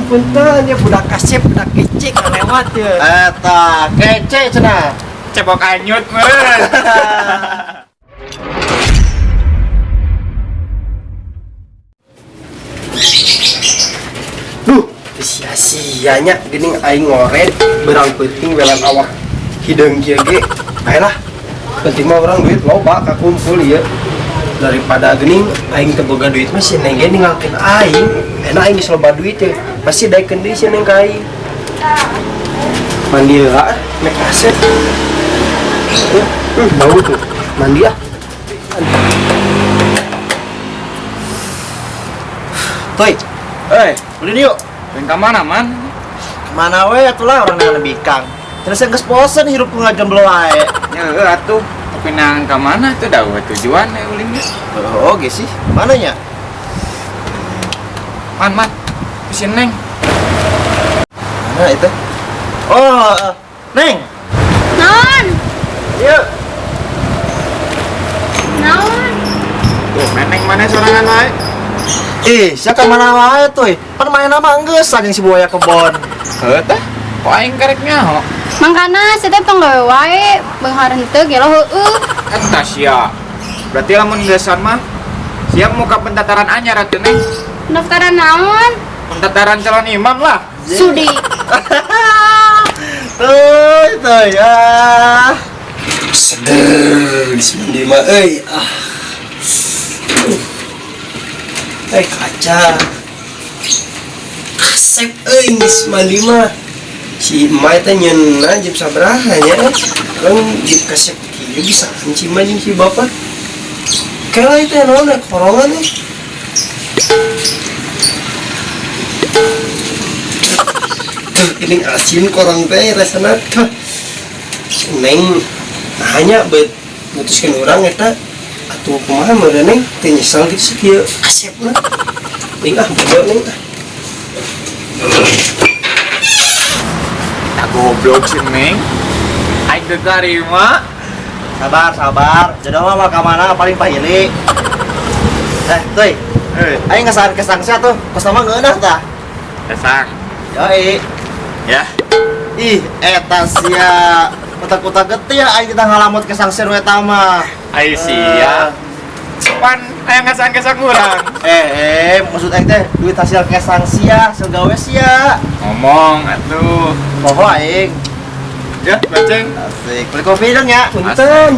Punten ya budak kasep budak kece lewat ya. Eta kece cenah. Cebok anyut meureun. Duh, sia-sianya geuning aing ngoret berang penting welan awak hideung kieu ge. Ayolah. Penting mah urang duit loba kakumpul ieu. Daripada geuning aing teu boga duit mah si Neng ge ninggalkeun aing. Enak aing geus loba duit teh. Pasti daekeun deui si Neng ka aing. Mandi heula mek aset. Bau tuh. Mandi ah. Toy. Ulin yuk. Pengen ka mana, Man? Kemana we atulah orang yang lebih kang. Terus yang geus bosen hirup ku ngajomblo wae. Ya atuh. Tapi nang ka mana tuh da tujuan ulin ge. Oh, ge sih. Mana nya? Man. Si Neng. Mana itu? Oh, Neng. Naon? Yuk. Naon? Tuh, Neng mana sorangan wae? Sia ka mana wae tuh? Pan main nama geus saking si buaya kebon. Heuh teh. Kok aing karek nyaho? Mangkana saya teh tong gawe wae, beunghar henteu gelo heueuh. Eta sia. Berarti lamun geusan mah siap muka pendaftaran anyar atuh Neng. Pendaftaran naon? Pendaftaran calon imam lah. Sudi. Tuh ya. Seder di mandi mah euy. Kaca kasep euy geus mandi mah si emak teh nyeunna jam sabaraha nya kan di kasep kieu bisa anci mah jeung si bapak kela itu naon korongan nih ini asin korong teh rasana tuh Neng hanya mutuskeun urang eta atuh kumaha meureun Neng teu nyesal gitu sih kieu kasepna ning bodo Neng Tak goblok si Neng. Aing teu tarima. Sabar. Jodoh mah ka mana paling pahili. Tuh. Aing ngesan kesangsia tuh. Kos nama ngeunah tah. Kesang. Yoi. Ya. Ih, eta sia. Kutak-kutak getih ya aing kita ngalamut kesangsia nu eta mah. Ai sia. Pan aya ngasang-ngasang urang. Maksud aing teh duit hasil kesangsia, hasil gawe sia. Ngomong atuh. Poho aing. Ya, baceng. Asik. Beli kopi dong ya.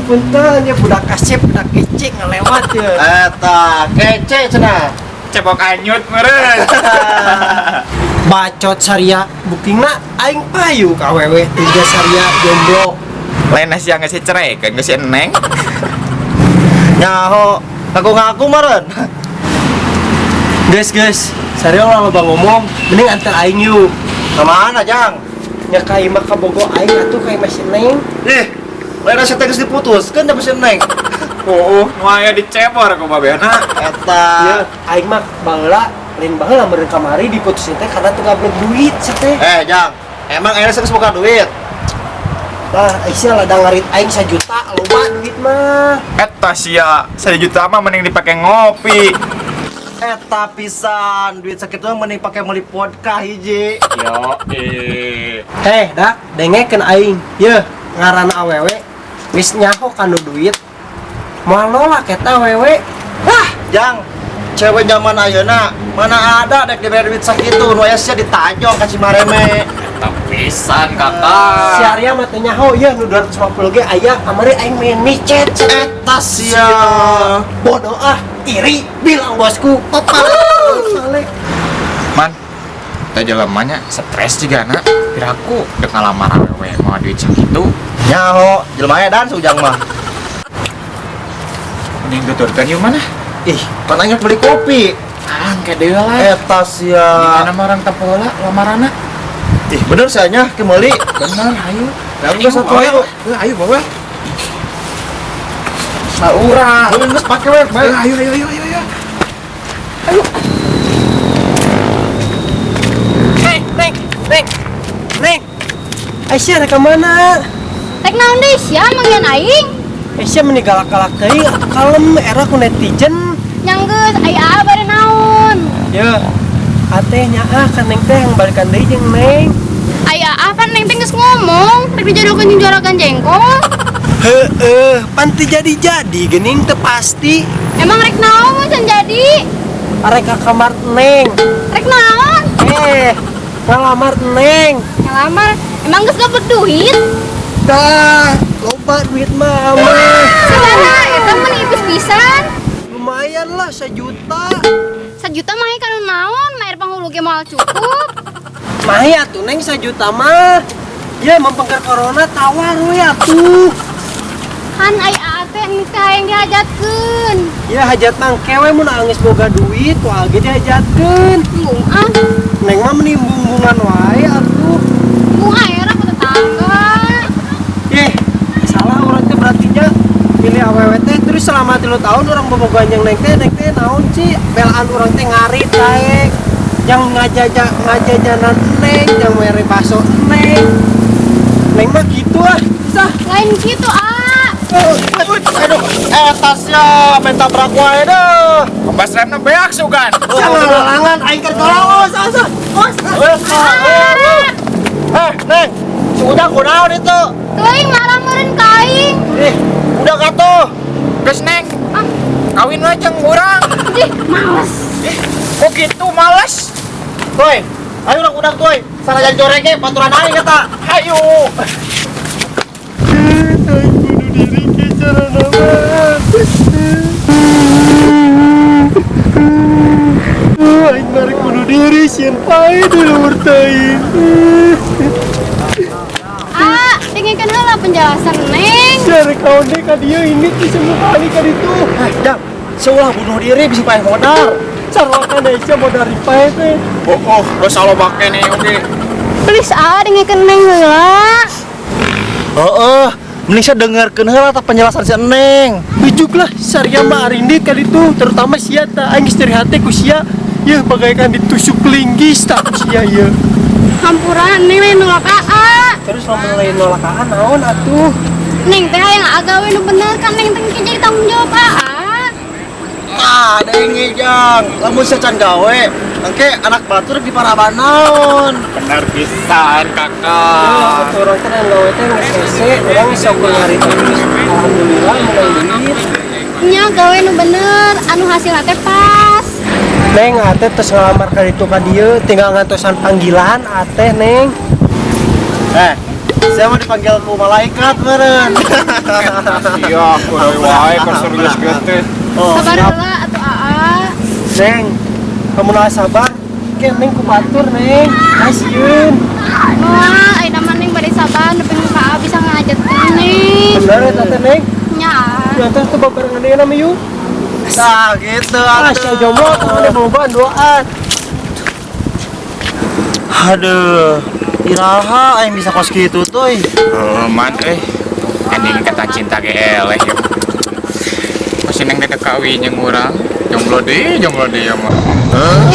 punten ya budak kasep budak kece ngelewat ya. Eta kece cenah. Cebok anyut meureun. Bacot saria buktina aing payu ka awewe tiga saria jomblo Lain nasi yang ngasih cerai kan ngasih Neng. Nyaho ngaku-ngaku meureun. guys saria orang loba ngomong mending antar aing yuk Ka mana, Jang? nya ka imah ka bogo aing atuh ka imah si Neng Lain rasa teh geus diputuskeun da beuseun Neng. Nu aya dicebor ku babena. Eta. ya aing mah baheula lain baheula meureun kamari diputusin teh karena teu gablek duit sia teh Jang, emang ayeuna geus boga duit. tah aisyah ladang ngarit aing 1 juta loba duit mah Eta sia, 1 juta mah mending dipake ngopi. Eta pisan, duit sakitu mending pake meuli vodka hiji. Yo, dak dengekeun aing ye ngaranna awewe wis nyaho kanu duit moal nolak eta awewe Jang, cewek zaman ayeuna mana ada dek diberi duit sakitu, nu aya sia ditajong ka Cimareme. Eta pisan si kakak. Arya mah teh nyaho ye nu 250 ge aya kamari aing main micet Eta sia. bodoh iri bilang bosku papa balik Man, kita jelemanya stres juga nak. Piraku dek ngalamar awewe mau duit sakitu. Nyaho, jelema edan sujang mah. Mending tuturkeun ieu mana? Ih, kan aing beli kopi. Angke deui lah. Eta sia. Mana orang tempola lamarana? Ih, bener sia nya ke meuli. Bener, ayo. Ayo satu ayo. Ayo bawa. Saurang. Bener geus pake we, bae. Ayo. Neng Aisyah ada kemana? Tek naon deui sia manggen aing? Aisyah menigalak-galak deui atuh kalem era ku netizen Nyanggeus aya bari naon? ya atehnya kan neng teh yang balikan deui jeung neng. Aya apa neng teh geus ngomong, rek dijodohkeun jeung juragan jengkol. Pan teu jadi geuning teu pasti. Emang rek naon can jadi? Arek ka kamar neng. Rek naon? Ngalamar neng. Ngelamar, emang geus dapet duit? Dah, loba duit mama. Sabaraha eta mah nipis pisan. Lumayan lah 1 juta. 1 juta mah kana naon? Air panghulu ge moal cukup. Mah atuh neng 1 juta mah. Ya mempengker corona tawar we atuh. Kan aya teh engke yang dihajatkeun. Ya hajat mangkewe mun angis boga duit wah ge dihajatkeun. Embung ah, Neng mah menimbung-bungan wae atuh. embung aera ku tetangga. Salah orang teh berarti nya pilih awewe teh terus selama 3 tahun orang bobogohan jeung neng teh naon sih belaan orang teh ngarit daek. Yang ngajajanan neng, yang mere baso neng. Neng mah gitu ah. Bisa. Lain gitu ah. Aduh, tasnya main tabrak wae dah. Bas remna beak sugan. Jangan lalangan aing keur tolong. Neng, sudah kunaon itu? Teuing marah meureun kaing. Udah katuh. Geus neng, Ah, kawin we jeung urang. ih, males. Kok gitu males? Toy, ayo urang udah toy. Sanajan jorenge paturan aing eta. Ayo. Aing narik bunuh diri sieun pae di luhur teuing. Ah, dengekeun heula penjelasan neng. Cari kawan deh ka dieu ini ti semua kali ka ditu. Dang, seulah bunuh diri bisa paeh modal. Sarwakan Aisyah mau dari pae teh. Oh, geus alobak nih oke. Please ah, dengekeun neng heula. Heeh, mending saya dengarkeun heula tah penjelasan si Neng. Ujuk lah saria mah arindit kali itu terutama sia ta aing istri hate ku sia. Ya bagaikan ditusuk linggis tak ku sia ieu. Hampura neng lain nolak aa. Terus lamun lain nolakaan naon atuh? Neng teh yang agawe nu bener kan neng teh jadi tanggung jawab aa. Ah, dengi jang, lamun secan gawe, engke anak batur di Paraban naon. Bener pisan kakak. Orang teh gawe teh geus hese, urang sok ngari terus. Alhamdulillah mulai duit. Nya gawe nu bener, anu hasilna teh pas. Neng ate tos ngalamar ka ditu ka dieu, tinggal ngantosan panggilan ate neng. Saya mau dipanggil ku malaikat meureun. Iya, kudu wae keur serius geunteh. Oh, Sabar siap. heula atuh aa. Neng, kamu nah sabar. Ke neng ku batur neng. Kasieun. Wah, ayeuna mah neng bade sabar nepi ka aa bisa ngajetkeun neng. Bener eta teh neng. Nya. Ngantos teu babarengan deui na miyu. Nah, gitu Asya jomblo teu mau doaan. Aduh, iraha aing bisa kos kitu tuh. Man anjing kata cinta ge eleh ya. Masih neng dedek kawin jeung urang. Jomblo deui ya mah. Hah?